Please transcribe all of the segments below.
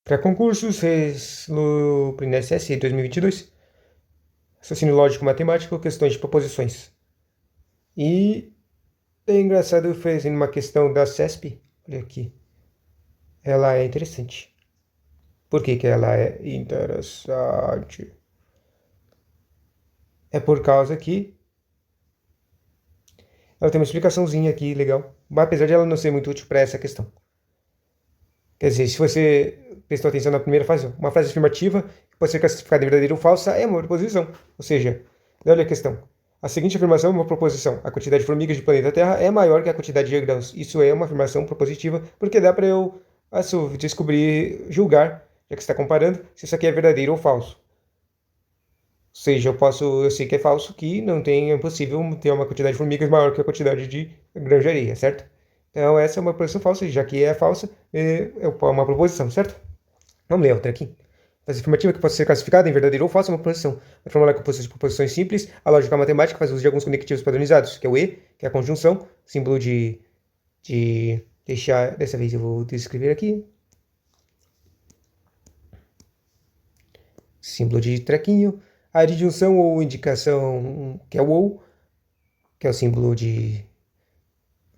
Para concursos, no INSS 2022, raciocínio lógico matemático, questões de proposições. E é engraçado fazendo uma questão da CESP, olha aqui, ela é interessante. Por que que ela é interessante? É por causa que ela tem uma explicaçãozinha aqui legal, mas apesar de ela não ser muito útil para essa questão. Quer dizer, se você prestou atenção na primeira frase, uma frase afirmativa que pode ser classificada em verdadeira ou falsa é uma proposição. Ou seja, olha a questão. A seguinte afirmação é uma proposição. A quantidade de formigas do planeta Terra é maior que a quantidade de grãos. Isso é uma afirmação propositiva, porque dá para eu descobrir, julgar, já que está comparando, se isso aqui é verdadeiro ou falso. Ou seja, eu sei que é falso, que não tem, é impossível ter uma quantidade de formigas maior que a quantidade de grãos de areia, certo? Então, essa é uma proposição falsa, já que é falsa, é uma proposição, certo? Vamos ler outra aqui. Frase afirmativa que pode ser classificada em verdadeiro ou falso é uma proposição. Para formular compostas de proposições simples, a lógica matemática faz uso de alguns conectivos padronizados, que é o e, que é a conjunção, símbolo de deixar. Dessa vez eu vou descrever aqui. Símbolo de trequinho. A adjunção ou indicação, que é o ou, que é o símbolo de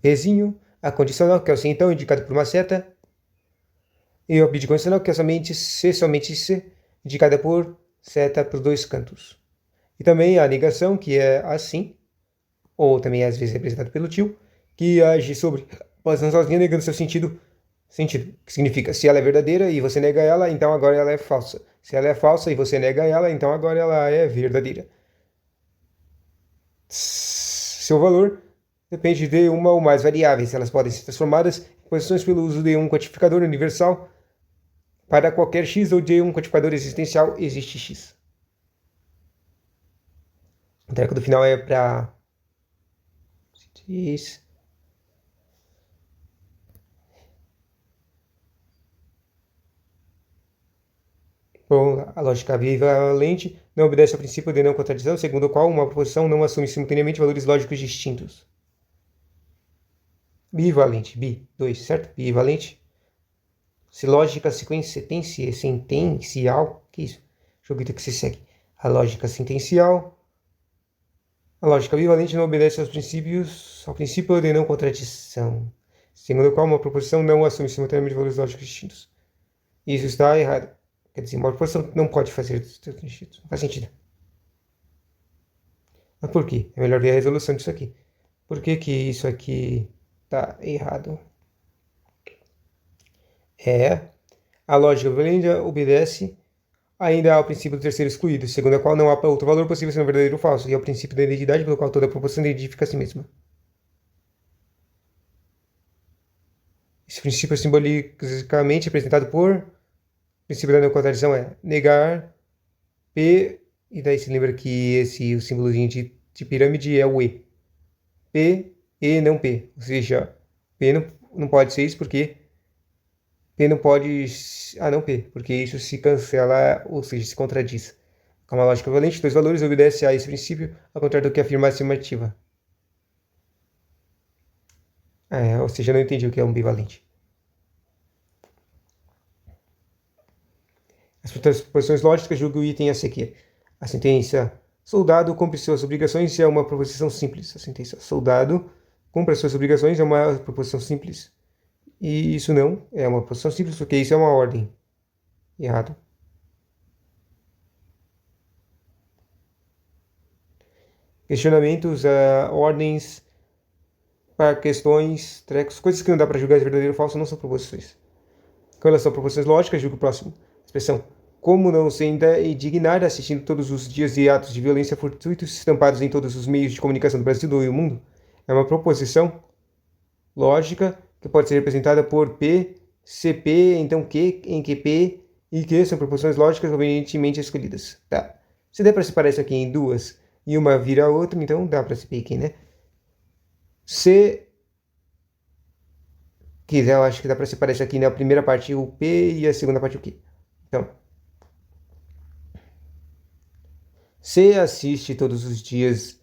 vezinho. A condicional, que é o se então, indicado por uma seta. E o bidicondicional, que é somente se, indicada por seta para os dois cantos. E também a negação, que é assim, ou também às vezes representado pelo tio, que age sobre a posição sozinha, negando seu sentido, que significa, se ela é verdadeira e você nega ela, então agora ela é falsa. Se ela é falsa e você nega ela, então agora ela é verdadeira. Seu valor depende de uma ou mais variáveis. Elas podem ser transformadas em posições pelo uso de um quantificador universal. Para qualquer x ou de um quantificador existencial, existe x. O treco do final é para x. Bom, a lógica bivalente não obedece ao princípio de não contradição, segundo o qual uma proposição não assume simultaneamente valores lógicos distintos. Bivalente, 2, certo? Bivalente. Se lógica sentencial, que isso? Joguito que se segue. A lógica sentencial. A lógica bivalente não obedece ao princípio de não contradição, segundo o qual uma proposição não assume simultaneamente valores lógicos distintos. Isso está errado. Quer dizer, uma proposição não pode fazer distintos. Não faz sentido. Mas por quê? É melhor ver a resolução disso aqui. Por que que isso aqui está errado? A lógica bivalente obedece ainda ao princípio do terceiro excluído, segundo a qual não há outro valor possível sendo verdadeiro ou falso, e ao princípio da identidade, pelo qual toda proposição identifica a si mesma. Esse princípio é simbolicamente representado por o princípio da não contradição é negar P, e daí se lembra que o símbolozinho de pirâmide é o E. P, E, não P. Ou seja, P não pode ser isso porque P não pode. Ah, não P, porque isso se cancela, ou seja, se contradiz. Com uma lógica valente, dois valores obedecem a esse princípio, ao contrário do que afirma a afirmativa. Ou seja, não entendi o que é um bivalente. As proposições lógicas julgam o item a seguir. A sentença soldado cumpre suas obrigações é uma proposição simples. A sentença soldado cumpre suas obrigações é uma proposição simples. E isso não é uma proposição simples, porque isso é uma ordem. Errado. Questionamentos, ordens, para questões, trecos, coisas que não dá para julgar se verdadeiro ou falso não são proposições. Com relação a proposições lógicas, julgo o próximo. Expressão. Como não se indignar assistindo todos os dias de atos de violência fortuitos estampados em todos os meios de comunicação do Brasil e do mundo? É uma proposição lógica que pode ser representada por P, CP, então Q, em que P e Q são proposições lógicas convenientemente escolhidas. Tá. Se der para separar isso aqui em duas e uma vira a outra, então dá para CP aqui, né? Se quiser, eu acho que dá para separar isso aqui na primeira parte o P e a segunda parte o Q. Então, se assiste todos os dias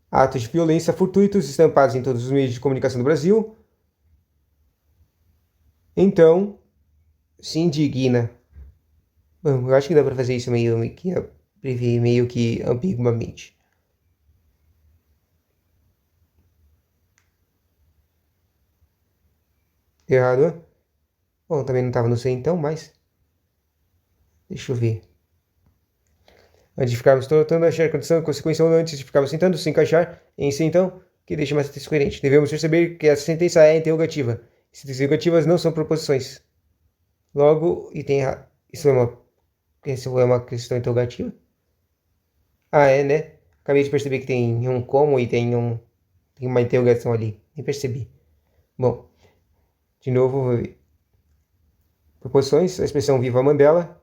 atos de violência fortuitos estampados em todos os meios de comunicação do Brasil, então se indigna. Bom, eu acho que dá pra fazer isso meio que ambiguamente. Errado, né? Bom, também não tava no C então, mas... Deixa eu ver. Antes de ficarmos tentando achar condição, consequência ou não, antes de ficarmos tentando se encaixar em si então, que deixa mais sentença coerente. Devemos perceber que essa sentença é interrogativa. Sentenças interrogativas não são proposições. Logo, e tem errado. Isso é uma questão interrogativa? Ah, é, né? Acabei de perceber que tem um como e tem uma interrogação ali. Nem percebi. Bom, de novo, vou ver. Proposições, a expressão Viva Mandela.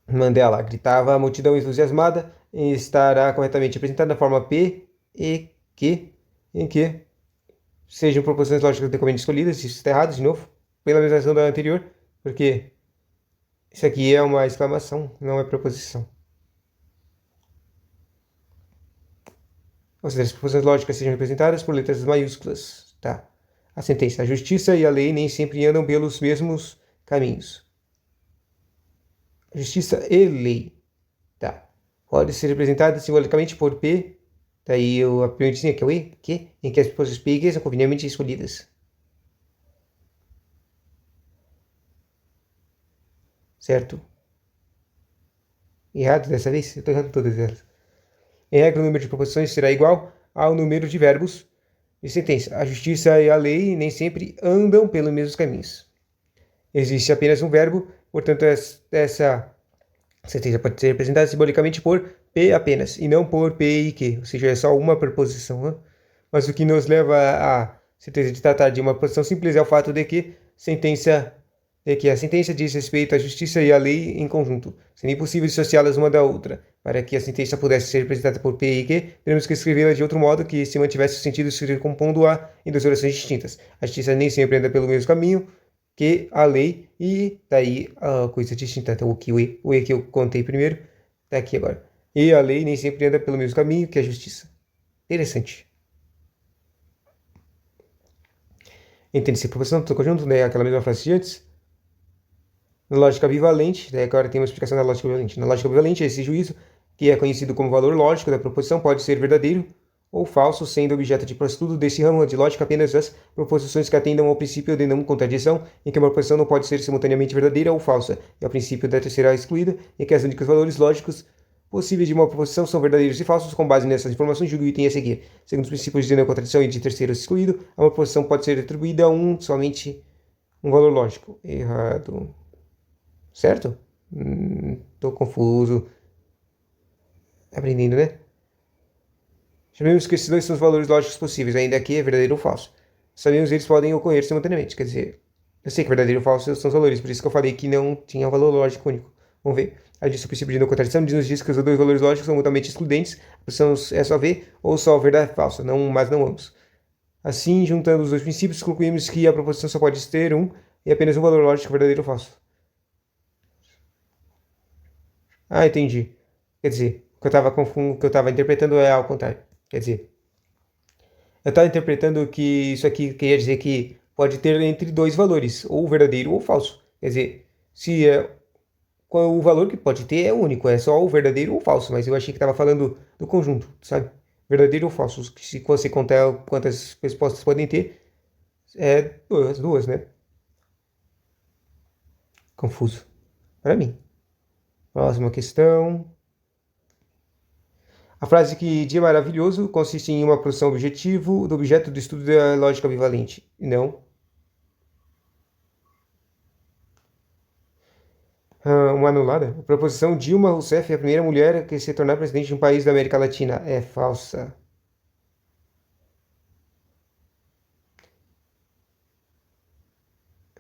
Mandela gritava a multidão entusiasmada e estará corretamente apresentada na forma P e Q, em que sejam proposições lógicas devidamente escolhidas. Isso está errado, de novo, pela mesma razão da anterior, porque isso aqui é uma exclamação, não é proposição. Ou seja, as proposições lógicas sejam representadas por letras maiúsculas. Tá. A sentença, a justiça e a lei nem sempre andam pelos mesmos caminhos. Justiça e lei. Tá. Pode ser representada simbolicamente por P. Daí a primeira que é o E, que, em que as proposições P e Q são convenientemente escolhidas. Certo? Errado dessa vez? Eu estou errando todas elas. Em regra, o número de proposições será igual ao número de verbos de sentença. A justiça e a lei nem sempre andam pelos mesmos caminhos. Existe apenas um verbo, portanto, essa sentença pode ser representada simbolicamente por P apenas, e não por P e Q, ou seja, é só uma preposição. Né? Mas o que nos leva à certeza de tratar de uma posição simples é o fato de que a sentença diz respeito à justiça e à lei em conjunto, sendo impossível dissociá-las uma da outra. Para que a sentença pudesse ser representada por P e Q, teremos que escrevê-la de outro modo que se mantivesse o sentido de escrever compondo A em duas orações distintas. A justiça nem sempre anda pelo mesmo caminho que a lei, e daí a coisa distinta. Então, o E que eu contei primeiro, tá aqui agora. E a lei nem sempre anda pelo mesmo caminho que a justiça. Interessante. Entende-se a proposição do conjunto, né? Aquela mesma frase de antes. Na lógica bivalente, daí agora tem uma explicação da lógica bivalente. Na lógica bivalente, esse juízo, que é conhecido como valor lógico da proposição, pode ser verdadeiro ou falso, sendo objeto de estudo desse ramo de lógica apenas as proposições que atendam ao princípio de não contradição, em que uma proposição não pode ser simultaneamente verdadeira ou falsa, e ao princípio da terceira excluída, em que os únicos valores lógicos possíveis de uma proposição são verdadeiros e falsos. Com base nessas informações, julgo o item a seguir. Segundo os princípios de não contradição e de terceiro excluído, a uma proposição pode ser atribuída a somente um valor lógico. Errado. Certo? Tô confuso. Aprendendo, né? Sabemos que esses dois são os valores lógicos possíveis, ainda que é verdadeiro ou falso. Sabemos que eles podem ocorrer simultaneamente, quer dizer, eu sei que verdadeiro ou falso são os valores, por isso que eu falei que não tinha um valor lógico único. Vamos ver. A disso o princípio de não contradição nos diz que os dois valores lógicos são mutuamente excludentes, são é só V ou só verdade ou falsa, não, mas não ambos. Assim, juntando os dois princípios, concluímos que a proposição só pode ter um e apenas um valor lógico verdadeiro ou falso. Ah, entendi. Quer dizer, o que eu estava interpretando é ao contrário. Quer dizer, eu estava interpretando que isso aqui queria dizer que pode ter entre dois valores, ou verdadeiro ou falso. Quer dizer, se é o valor que pode ter é único, é só o verdadeiro ou falso, mas eu achei que estava falando do conjunto, sabe? Verdadeiro ou falso. Se você contar quantas respostas podem ter, é duas, né? Confuso. Para mim. Próxima questão. A frase que de maravilhoso consiste em uma produção objetivo do objeto do estudo da lógica bivalente. Não. Uma anulada. A proposição Dilma Rousseff é a primeira mulher que se tornar presidente de um país da América Latina. É falsa.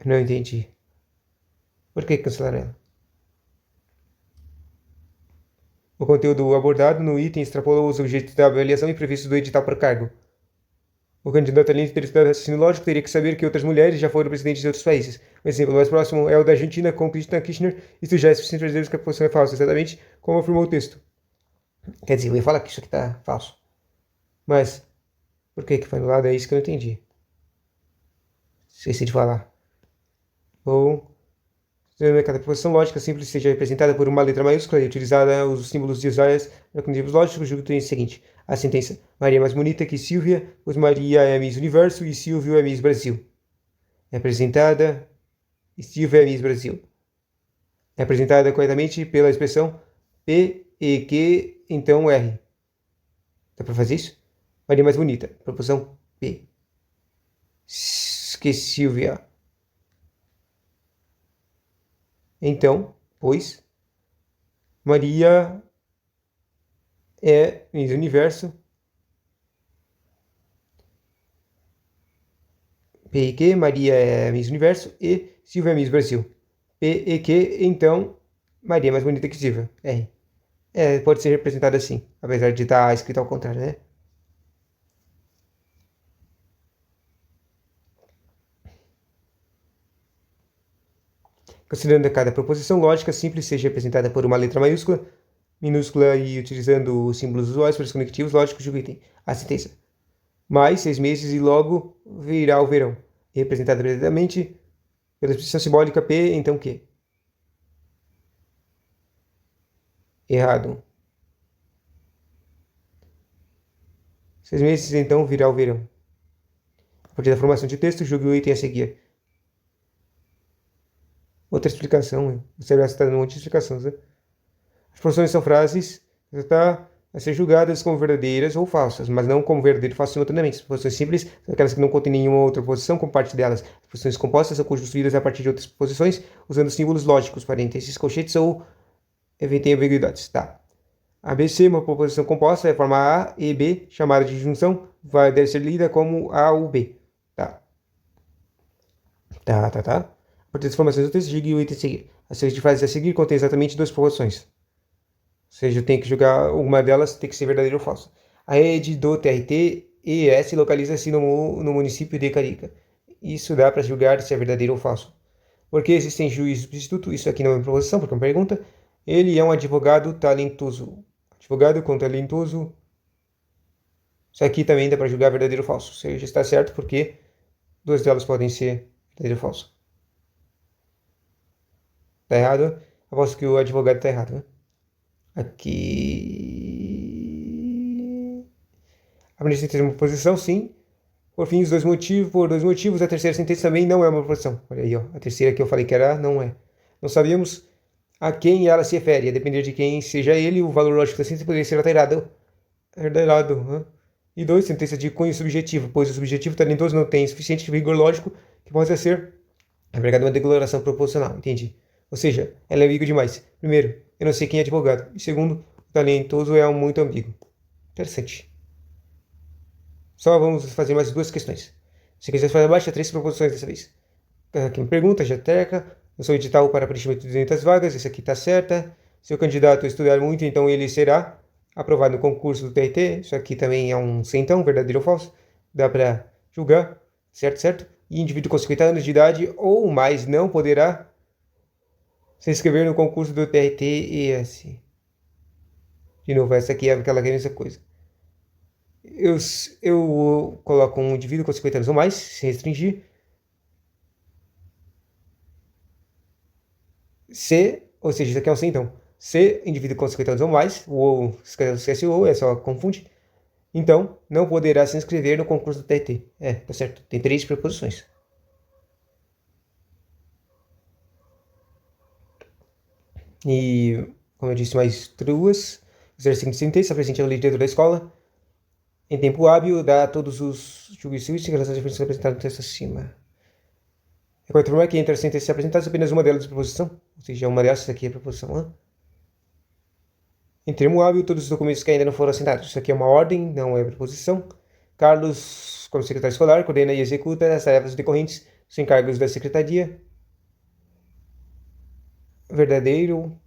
Não entendi. Por que cancelaram ela? O conteúdo abordado no item extrapolou os objetivos da avaliação e previstos do edital por cargo. O candidato além de ter estudado raciocínio lógico, teria que saber que outras mulheres já foram presidentes de outros países. Um exemplo mais próximo é o da Argentina com Cristina Kirchner. Isso já é suficiente para dizer que a posição é falsa, exatamente como afirmou o texto. Quer dizer, eu ia falar que isso aqui está falso. Mas, por que foi anulado? É isso que eu não entendi. Esqueci de falar. Bom, Considerando que cada proposição lógica simples seja representada por uma letra maiúscula e utilizada os símbolos de usuários cognitivos lógicos, julgo o seguinte: a sentença Maria é mais bonita que Silvia, pois Maria é Miss Universo e Silvio é Miss Brasil. Representada e Silvia é Miss Brasil. Representada corretamente pela expressão P, E, Q, então R. Dá para fazer isso? Maria é mais bonita. Proposição P. Que Silvia. Então, pois, Maria é Miss Universo. P e Q, Maria é Miss Universo e Silvia é Miss Brasil. P e Q, então, Maria é mais bonita que Silvia. R. Pode ser representada assim, apesar de estar escrito ao contrário, né? Considerando que cada proposição lógica simples seja representada por uma letra maiúscula, minúscula e utilizando os símbolos usuais para os conectivos lógicos do item. A sentença. Mais 6 meses e logo virá o verão. Representada precisamente pela expressão simbólica P, então Q. Errado. 6 meses, então virá o verão. A partir da formação de texto, julgue o item a seguir. Outra explicação. Você vai estar dando um monte de explicações, né? As proposições são frases a ser julgadas como verdadeiras ou falsas, mas não como verdadeiro ou falso simultaneamente. As proposições simples são aquelas que não contêm nenhuma outra posição como parte delas. As proposições compostas são construídas a partir de outras posições, usando símbolos lógicos, parênteses, colchetes ou evitem ambiguidades. Tá. ABC, uma proposição composta, é a forma A e B, chamada de junção, deve ser lida como A ou B. Tá. A partir das informações do texto, diga o item a seguir. A sequência de frases a seguir contém exatamente duas proposições. Ou seja, eu tenho que jogar uma delas, tem que ser verdadeira ou falsa. A rede do TRT-ES localiza-se no município de Carica. Isso dá para julgar se é verdadeiro ou falso. Porque existem juízes substituto, isso aqui não é uma proposição, porque é uma pergunta. Ele é um advogado talentoso. Advogado com talentoso. Isso aqui também dá para julgar verdadeiro ou falso. Ou seja, está certo porque duas delas podem ser verdadeiro ou falso. Tá errado? Aposto que o advogado tá errado, né? Aqui. A primeira sentença é uma proposição, sim. Por dois motivos, a terceira sentença também não é uma proposição. Olha aí, ó. A terceira que eu falei que era, não é. Não sabíamos a quem ela se refere. A depender de quem seja ele, o valor lógico da sentença poderia ser alterado. Né? E dois, sentença de cunho subjetivo, pois o subjetivo talentoso não tem suficiente vigor lógico que possa ser empregado uma declaração proposicional. Entendi. Ou seja, ela é ambígua demais. Primeiro, eu não sei quem é advogado. E segundo, o talentoso é muito ambíguo. Interessante. Só vamos fazer mais duas questões. Se quiser fazer abaixo, 3 proposições dessa vez. Aqui uma pergunta, já teca. Eu sou edital para preenchimento de 200 vagas. Essa aqui está certa. Se o candidato estudar muito, então ele será aprovado no concurso do TRT. Isso aqui também é um centão, verdadeiro ou falso. Dá para julgar. Certo? E indivíduo com 50 anos de idade ou mais não poderá se inscrever no concurso do TRT-ES. De novo, essa aqui é aquela mesma coisa. Eu coloco um indivíduo com 50 anos ou mais, sem restringir. Se, ou seja, isso aqui é um sim, então. Se indivíduo com 50 anos ou mais, ou esquece o ou, é só confunde. Então, não poderá se inscrever no concurso do TRT. Tá certo. Tem 3 preposições. E, como eu disse, mais duas. Os seguinte sentença, apresente ao líder da escola. Em tempo hábil, dá todos os juízos em relação às diferenças apresentadas no texto acima. Recordo informar que entre as sentenças apresentadas, apenas uma delas é proposição. Ou seja, uma dessas aqui é proposição. Em termo hábil, todos os documentos que ainda não foram assinados. Isso aqui é uma ordem, não é proposição. Carlos, como secretário escolar, coordena e executa as tarefas decorrentes dos encargos da secretaria. Verdadeiro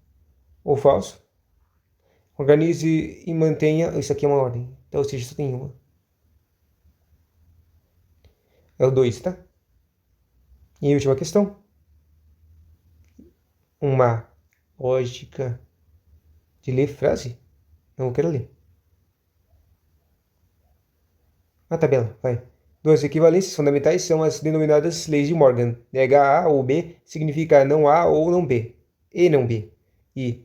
ou falso. Organize e mantenha. Isso aqui é uma ordem. Então, ou seja, só tem uma. É o 2, tá? E a última questão. Uma lógica de ler frase? Não quero ler. Uma tabela, vai. Duas equivalências fundamentais são as denominadas leis de Morgan. Nega A ou B significa não A ou não B, e não B. E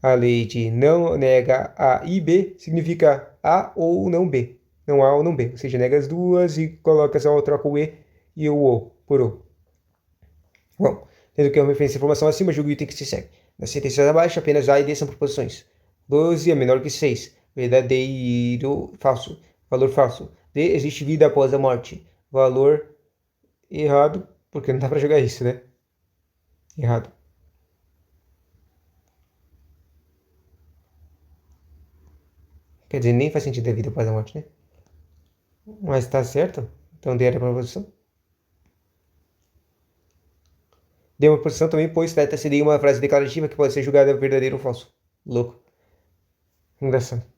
a lei de não nega A e B significa A ou não B, não A ou não B. Ou seja, nega as duas e coloca só, troca o E e o por O. Bom, tendo que uma referência à informação acima, julgue o item que se segue. Nas sentenças abaixo, apenas A e D são proposições. 12 é menor que 6. Verdadeiro, falso. Valor falso. D, existe vida após a morte. Valor errado, porque não dá pra jogar isso, né? Errado. Quer dizer, nem faz sentido a vida após a morte, né? Mas tá certo. Então D era a proposição. D é uma proposição também, pois trata-se de uma frase declarativa que pode ser julgada verdadeira ou falso. Louco. Engraçado.